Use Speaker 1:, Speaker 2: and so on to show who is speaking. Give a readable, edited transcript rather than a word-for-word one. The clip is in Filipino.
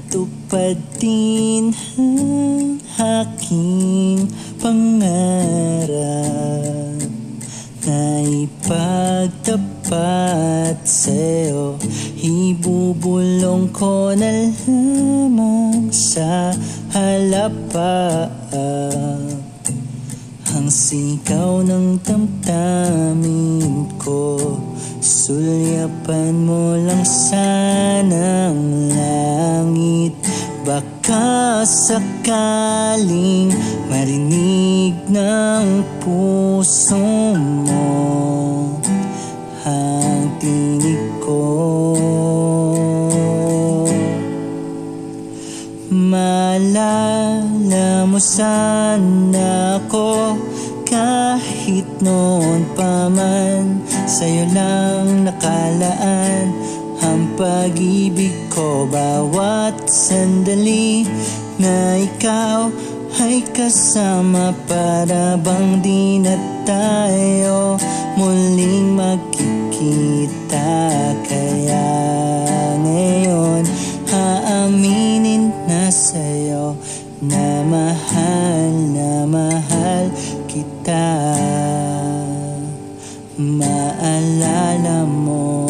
Speaker 1: matupad din ang aking pangarap na ipagtapat sa'yo. Ibubulong ko na lamang sa halapan ang sigaw ng damdamin ko. Sulyapan mo lang sanang langit, baka sakaling marinig ng puso mo ang tinig ko. Maalala mo sana ako kahit noon pa man, sa'yo lang nakalaan ang pag-ibig ko. Bawat sandali na ikaw ay kasama, para bang di na tayo muling magkikita. Kaya ngayon aaminin na sa'yo na mahal kita. Maalala mo